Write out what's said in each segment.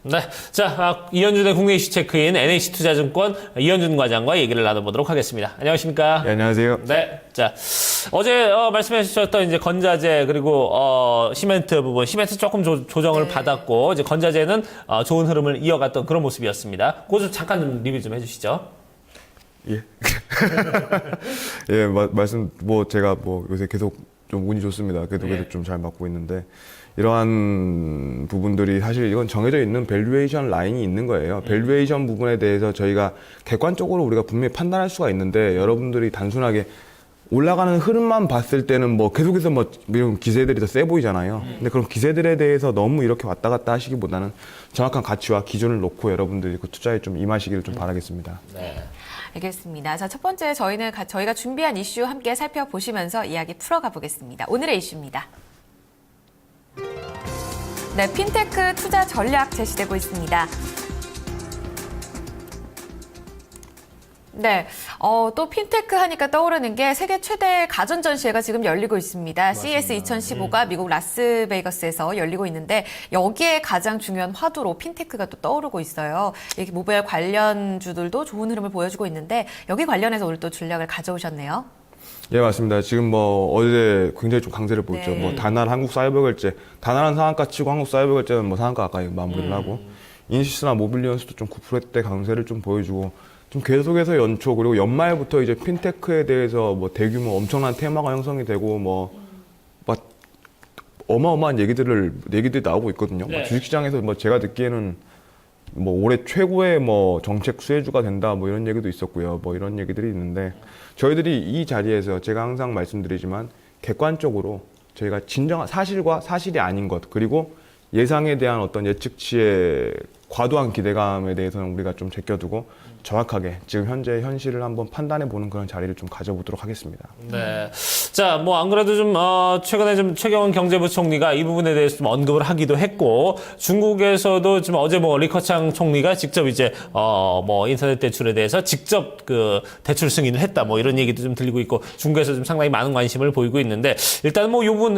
네. 자, 이현준의 국내 이슈 체크인 NH투자증권 이현준 과장과 얘기를 나눠보도록 하겠습니다. 안녕하십니까? 네, 안녕하세요. 네. 자, 어제 말씀해 주셨던 이제 건자재 그리고 시멘트 부분, 시멘트 조금 조정을 받았고 이제 건자재는 좋은 흐름을 이어갔던 그런 모습이었습니다. 그거 좀 잠깐 좀 리뷰 좀 해주시죠. 예. 예, 말씀, 제가 요새 계속 좀 운이 좋습니다. 그래도 계속 좀 잘 맞고 있는데, 이러한 부분들이 사실 이건 정해져 있는 밸류에이션 라인이 있는 거예요. 밸류에이션 부분에 대해서 저희가 객관적으로 우리가 분명히 판단할 수가 있는데, 여러분들이 단순하게 올라가는 흐름만 봤을 때는 계속해서 이런 기세들이 더 세 보이잖아요. 근데 그런 기세들에 대해서 너무 이렇게 왔다 갔다 하시기보다는 정확한 가치와 기준을 놓고 여러분들이 그 투자에 좀 임하시기를 좀 바라겠습니다. 네. 알겠습니다. 자, 첫 번째 저희가 준비한 이슈 함께 살펴보시면서 이야기 풀어가 보겠습니다. 오늘의 이슈입니다. 네, 핀테크 투자 전략 제시되고 있습니다. 네, 또 핀테크 하니까 떠오르는 게 세계 최대 가전 전시회가 지금 열리고 있습니다. 맞습니다. CES 2015가 미국 라스베이거스에서 열리고 있는데 여기에 가장 중요한 화두로 핀테크가 또 떠오르고 있어요. 이렇게 모바일 관련주들도 좋은 흐름을 보여주고 있는데 여기 관련해서 오늘 또 전략을 가져오셨네요. 예, 맞습니다. 지금 어제 굉장히 좀 강세를 보였죠. 네. 다날 한국 사이버 결제, 다날한 상한가 치고 한국 사이버 결제는 상한가 가까이 마무리를 하고, 인시스나 모빌리언스도 좀 9%대 강세를 좀 보여주고, 좀 계속해서 연초, 그리고 연말부터 이제 핀테크에 대해서 대규모 엄청난 테마가 형성이 되고, 어마어마한 얘기들이 나오고 있거든요. 네. 주식시장에서 제가 듣기에는 올해 최고의 정책 수혜주가 된다 이런 얘기도 있었고요. 이런 얘기들이 있는데 저희들이 이 자리에서 제가 항상 말씀드리지만 객관적으로 저희가 진정한 사실과 사실이 아닌 것 그리고 예상에 대한 어떤 예측치의 과도한 기대감에 대해서는 우리가 좀 제껴두고 정확하게 지금 현재 현실을 한번 판단해 보는 그런 자리를 좀 가져보도록 하겠습니다. 네. 자, 안 그래도 최근에 최경환 경제부총리가 이 부분에 대해서 좀 언급을 하기도 했고, 중국에서도 어제 리커창 총리가 직접 이제, 인터넷 대출에 대해서 직접 대출 승인을 했다, 이런 얘기도 좀 들리고 있고, 중국에서 좀 상당히 많은 관심을 보이고 있는데, 일단 이 부분,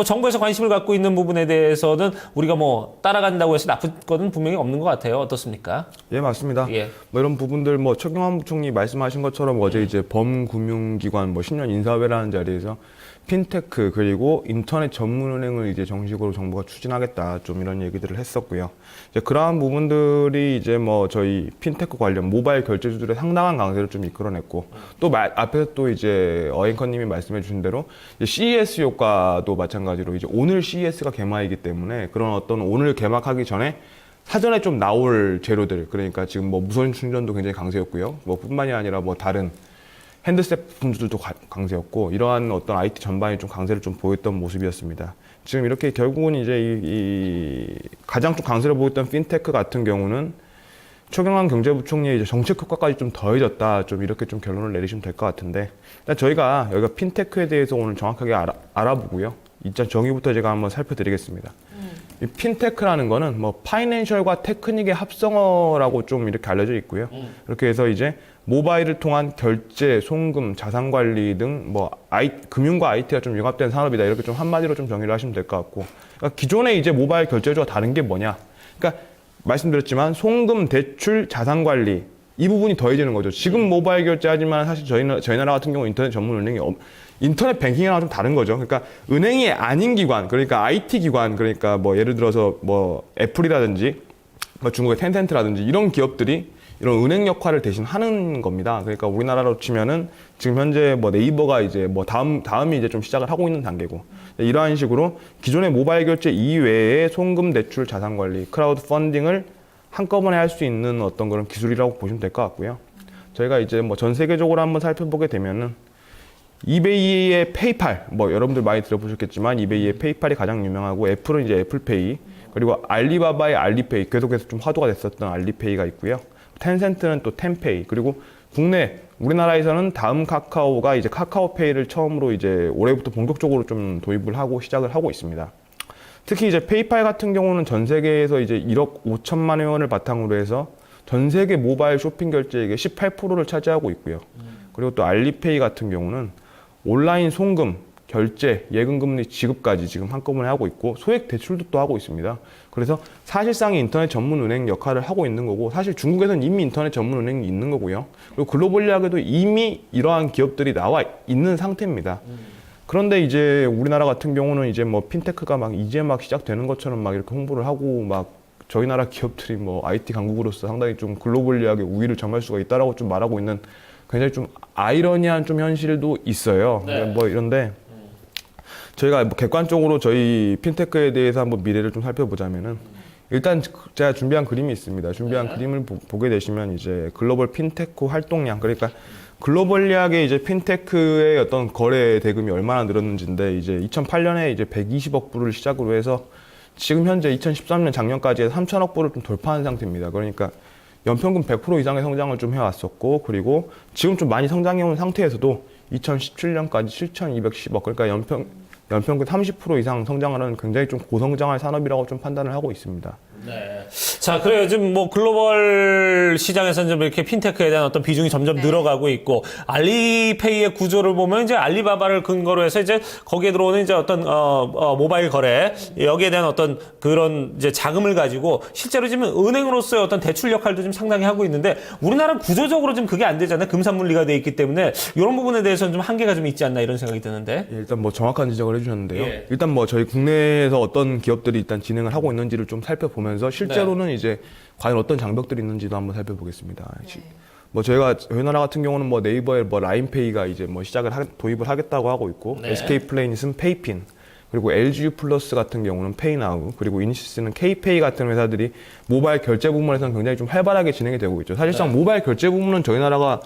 정부에서 관심을 갖고 있는 부분에 대해서는 우리가 따라간다고 해서 나쁜 거는 분명히 없는 것 같아요. 어떻습니까? 예, 맞습니다. 예. 이런 부분들 최경환 부총리 말씀하신 것처럼 어제 이제 범금융기관 10년 인사회라는 자리에서 핀테크 그리고 인터넷 전문은행을 이제 정식으로 정부가 추진하겠다 좀 이런 얘기들을 했었고요. 이제 그러한 부분들이 이제 저희 핀테크 관련 모바일 결제주들의 상당한 강세를 좀 이끌어냈고 또 앞에서 또 이제 어앵커님이 말씀해 주신 대로 이제 CES 효과도 마찬가지로 이제 오늘 CES가 개막이기 때문에 그런 어떤 오늘 개막하기 전에 사전에 좀 나올 재료들, 그러니까 지금 무선 충전도 굉장히 강세였고요. 뿐만이 아니라 다른 핸드셋 품들도 강세였고, 이러한 어떤 IT 전반이 좀 강세를 좀 보였던 모습이었습니다. 지금 이렇게 결국은 이제 가장 좀 강세를 보였던 핀테크 같은 경우는 최경환 경제부총리의 이제 정책 효과까지 좀 더해졌다. 좀 이렇게 좀 결론을 내리시면 될 것 같은데, 일단 저희가 여기가 핀테크에 대해서 오늘 정확하게 알아보고요. 일단 정의부터 제가 한번 살펴드리겠습니다. 이 핀테크라는 거는 파이낸셜과 테크닉의 합성어라고 좀 이렇게 알려져 있고요. 이렇게 해서 이제 모바일을 통한 결제, 송금, 자산 관리 등 금융과 IT가 좀 융합된 산업이다. 이렇게 좀 한마디로 좀 정의를 하시면 될 것 같고. 그러니까 기존의 이제 모바일 결제주와 다른 게 뭐냐? 그러니까 말씀드렸지만 송금, 대출, 자산 관리 이 부분이 더해지는 거죠. 지금 모바일 결제하지만 사실 저희 나라 같은 경우 인터넷 전문 은행이 인터넷 뱅킹이랑 좀 다른 거죠. 그러니까 은행이 아닌 기관, 그러니까 IT 기관, 그러니까 예를 들어서 애플이라든지 중국의 텐센트라든지 이런 기업들이 이런 은행 역할을 대신 하는 겁니다. 그러니까 우리나라로 치면은 지금 현재 네이버가 이제 다음이 이제 좀 시작을 하고 있는 단계고 이러한 식으로 기존의 모바일 결제 이외에 송금, 대출, 자산 관리, 크라우드 펀딩을 한꺼번에 할 수 있는 어떤 그런 기술이라고 보시면 될 것 같고요. 저희가 이제 전 세계적으로 한번 살펴보게 되면은 이베이의 페이팔, 여러분들 많이 들어보셨겠지만 이베이의 페이팔이 가장 유명하고 애플은 이제 애플페이, 그리고 알리바바의 알리페이, 계속해서 좀 화두가 됐었던 알리페이가 있고요. 텐센트는 또 텐페이, 그리고 우리나라에서는 다음 카카오가 이제 카카오페이를 처음으로 이제 올해부터 본격적으로 좀 도입을 하고 시작을 하고 있습니다. 특히 이제 페이팔 같은 경우는 전 세계에서 이제 1억 5천만 원을 바탕으로 해서 전 세계 모바일 쇼핑 결제액의 18%를 차지하고 있고요. 그리고 또 알리페이 같은 경우는 온라인 송금, 결제, 예금금리 지급까지 지금 한꺼번에 하고 있고 소액 대출도 또 하고 있습니다. 그래서 사실상의 인터넷 전문은행 역할을 하고 있는 거고 사실 중국에서는 이미 인터넷 전문은행이 있는 거고요. 그리고 글로벌리하게도 이미 이러한 기업들이 나와 있는 상태입니다. 그런데 이제 우리나라 같은 경우는 이제 뭐 핀테크가 막 이제 막 시작되는 것처럼 막 이렇게 홍보를 하고 막 저희 나라 기업들이 뭐 IT 강국으로서 상당히 좀 글로벌리하게 우위를 점할 수가 있다라고 좀 말하고 있는 굉장히 좀 아이러니한 좀 현실도 있어요. 네. 뭐 이런데 저희가 뭐 객관적으로 저희 핀테크에 대해서 한번 미래를 좀 살펴보자면은 일단 제가 준비한 그림이 있습니다. 준비한 그림을 보게 되시면 이제 글로벌 핀테크 활동량 그러니까 글로벌리하게 이제 핀테크의 어떤 거래 대금이 얼마나 늘었는지인데 이제 2008년에 이제 120억 불을 시작으로 해서 지금 현재 2013년 작년까지 해서 3천억 불을 좀 돌파한 상태입니다. 그러니까 연평균 100% 이상의 성장을 좀 해왔었고 그리고 지금 좀 많이 성장해온 상태에서도 2017년까지 7,210억 그러니까 연평균 30% 이상 성장을 하는 굉장히 좀 고성장할 산업이라고 좀 판단을 하고 있습니다. 네. 자, 그래요. 지금 뭐 글로벌 시장에서는 좀 이렇게 핀테크에 대한 어떤 비중이 점점 늘어가고 있고 알리페이의 구조를 보면 이제 알리바바를 근거로 해서 이제 거기에 들어오는 이제 어떤 모바일 거래 여기에 대한 어떤 그런 이제 자금을 가지고 실제로 지금 은행으로서의 어떤 대출 역할도 좀 상당히 하고 있는데 우리나라는 구조적으로 좀 그게 안 되잖아요. 금산분리가 돼 있기 때문에 이런 부분에 대해서는 좀 한계가 좀 있지 않나 이런 생각이 드는데. 예, 일단 뭐 정확한 지적을 해주셨는데요. 예. 일단 뭐 저희 국내에서 어떤 기업들이 일단 진행을 하고 있는지를 좀 살펴보면서 실제로는 이제 과연 어떤 장벽들이 있는지도 한번 살펴보겠습니다. 뭐 저희 나라 같은 경우는 뭐 네이버에 뭐 라인페이가 이제 뭐 도입을 하겠다고 하고 있고 네. SK플래닛은 페이핀 그리고 LGU 플러스 같은 경우는 페이나우 그리고 이니시스는 K페이 같은 회사들이 모바일 결제 부문에서는 굉장히 좀 활발하게 진행이 되고 있죠. 사실상 모바일 결제 부문은 저희 나라가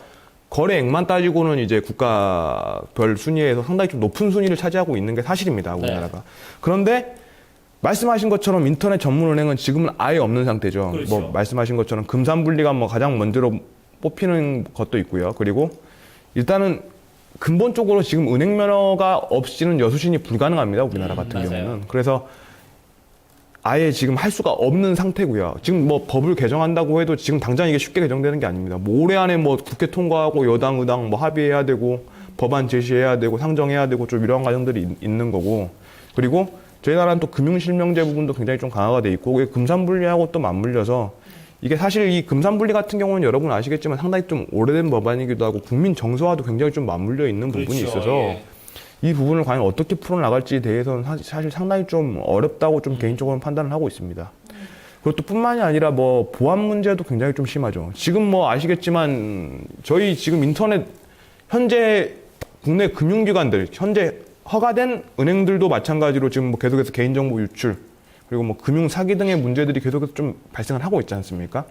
거래액만 따지고는 이제 국가별 순위에서 상당히 좀 높은 순위를 차지하고 있는 게 사실입니다. 우리나라가. 그런데 말씀하신 것처럼 인터넷 전문은행은 지금은 아예 없는 상태죠. 그렇죠. 뭐 말씀하신 것처럼 금산분리가 뭐 가장 먼저로 뽑히는 것도 있고요. 그리고 일단은 근본적으로 지금 은행 면허가 없이는 여수신이 불가능합니다. 우리나라 같은 맞아요. 경우는. 그래서 아예 지금 할 수가 없는 상태고요. 지금 뭐 법을 개정한다고 해도 지금 당장 이게 쉽게 개정되는 게 아닙니다. 뭐 올해 안에 뭐 국회 통과하고 여당, 의당 뭐 합의해야 되고 법안 제시해야 되고 상정해야 되고 좀 이러한 과정들이 있는 거고 그리고 저희 나라는 또 금융실명제 부분도 굉장히 좀 강화가 돼 있고 그게 금산분리하고 또 맞물려서 이게 사실 이 금산분리 같은 경우는 여러분 아시겠지만 상당히 좀 오래된 법안이기도 하고 국민 정서와도 굉장히 좀 맞물려 있는 부분이 그렇죠. 있어서 예. 이 부분을 과연 어떻게 풀어나갈지에 대해서는 사실 상당히 좀 어렵다고 좀 개인적으로 판단을 하고 있습니다. 그리고 또 뿐만이 아니라 뭐 보안 문제도 굉장히 좀 심하죠. 지금 뭐 아시겠지만 저희 지금 인터넷 현재 국내 금융기관들 현재 허가된 은행들도 마찬가지로 지금 뭐 계속해서 개인정보 유출 그리고 뭐 금융 사기 등의 문제들이 계속해서 좀 발생을 하고 있지 않습니까?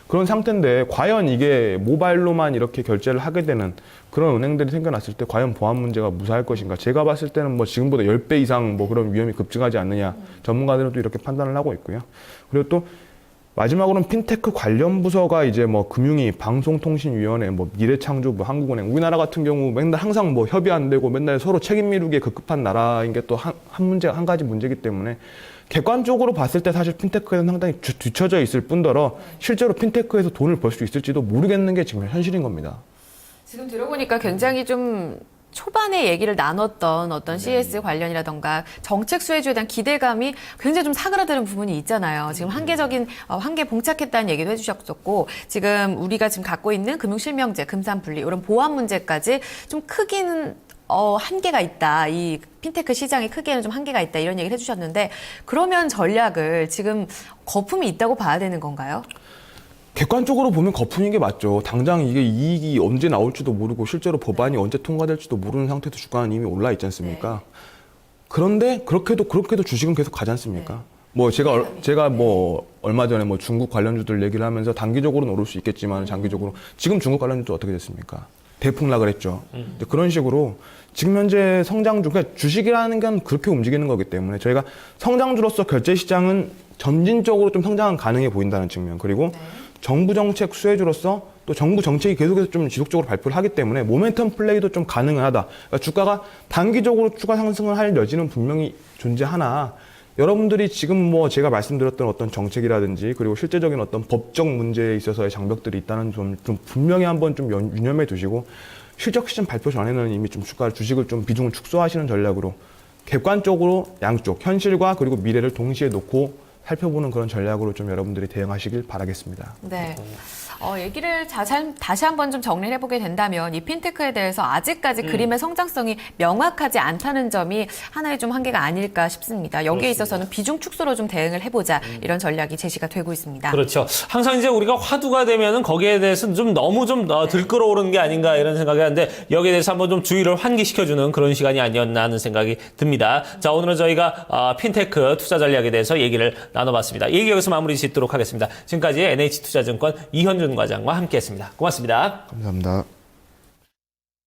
그런 상태인데 과연 이게 모바일로만 이렇게 결제를 하게 되는 그런 은행들이 생겨났을 때 과연 보안 문제가 무사할 것인가? 제가 봤을 때는 뭐 지금보다 10배 이상 뭐 그런 위험이 급증하지 않느냐. 전문가들은 또 이렇게 판단을 하고 있고요. 그리고 또 마지막으로는 핀테크 관련 부서가 이제 뭐 금융위, 방송통신위원회, 뭐 미래창조부, 한국은행, 우리나라 같은 경우 맨날 항상 뭐 협의 안 되고 맨날 서로 책임 미루기에 급급한 나라인 게 또 한 가지 문제이기 때문에 객관적으로 봤을 때 사실 핀테크에는 상당히 뒤처져 있을 뿐더러 실제로 핀테크에서 돈을 벌 수 있을지도 모르겠는 게 지금 현실인 겁니다. 지금 들어보니까 굉장히 좀 초반에 얘기를 나눴던 어떤 CS 관련이라던가 정책 수혜주에 대한 기대감이 굉장히 좀 사그라드는 부분이 있잖아요. 지금 한계에 봉착했다는 얘기도 해주셨었고 지금 우리가 지금 갖고 있는 금융실명제, 금산분리 이런 보안 문제까지 좀 크기는 한계가 있다. 이 핀테크 시장의 크기에는 좀 한계가 있다. 이런 얘기를 해주셨는데 그러면 전략을 지금 거품이 있다고 봐야 되는 건가요? 객관적으로 보면 거품인 게 맞죠. 당장 이게 이익이 언제 나올지도 모르고 실제로 법안이 언제 통과될지도 모르는 상태에서 주가는 이미 올라 있지 않습니까? 그런데 그렇게도 주식은 계속 가지 않습니까? 뭐 제가 뭐 얼마 전에 뭐 중국 관련주들 얘기를 하면서 단기적으로는 오를 수 있겠지만 장기적으로 지금 중국 관련주도 어떻게 됐습니까? 대폭락을 했죠. 그런 식으로 지금 현재 성장주, 그러니까 주식이라는 건 그렇게 움직이는 거기 때문에 저희가 성장주로서 결제 시장은 점진적으로 좀 성장은 가능해 보인다는 측면 그리고 정부 정책 수혜주로서 또 정부 정책이 계속해서 좀 지속적으로 발표를 하기 때문에 모멘텀 플레이도 좀 가능하다. 그러니까 주가가 단기적으로 추가 상승을 할 여지는 분명히 존재하나 여러분들이 지금 뭐 제가 말씀드렸던 어떤 정책이라든지 그리고 실제적인 어떤 법적 문제에 있어서의 장벽들이 있다는 좀 분명히 한번 좀 유념해 두시고 실적 시즌 발표 전에는 이미 좀 주식을 좀 비중을 축소하시는 전략으로 객관적으로 양쪽 현실과 그리고 미래를 동시에 놓고 살펴보는 그런 전략으로 좀 여러분들이 대응하시길 바라겠습니다. 네. 얘기를 다시 한번 좀 정리를 해보게 된다면 이 핀테크에 대해서 아직까지 그림의 성장성이 명확하지 않다는 점이 하나의 좀 한계가 아닐까 싶습니다. 여기에 있어서는 비중 축소로 좀 대응을 해보자 이런 전략이 제시가 되고 있습니다. 그렇죠. 항상 이제 우리가 화두가 되면은 거기에 대해서는 좀 너무 좀 들끓어오르는 게 아닌가 이런 생각이 하는데 여기에 대해서 한번 좀 주의를 환기시켜주는 그런 시간이 아니었나 하는 생각이 듭니다. 자, 오늘은 저희가 핀테크 투자 전략에 대해서 얘기를 나눠봤습니다. 얘기 여기서 마무리 짓도록 하겠습니다. 지금까지 NH투자증권 이현준 과장과 함께했습니다. 고맙습니다. 감사합니다.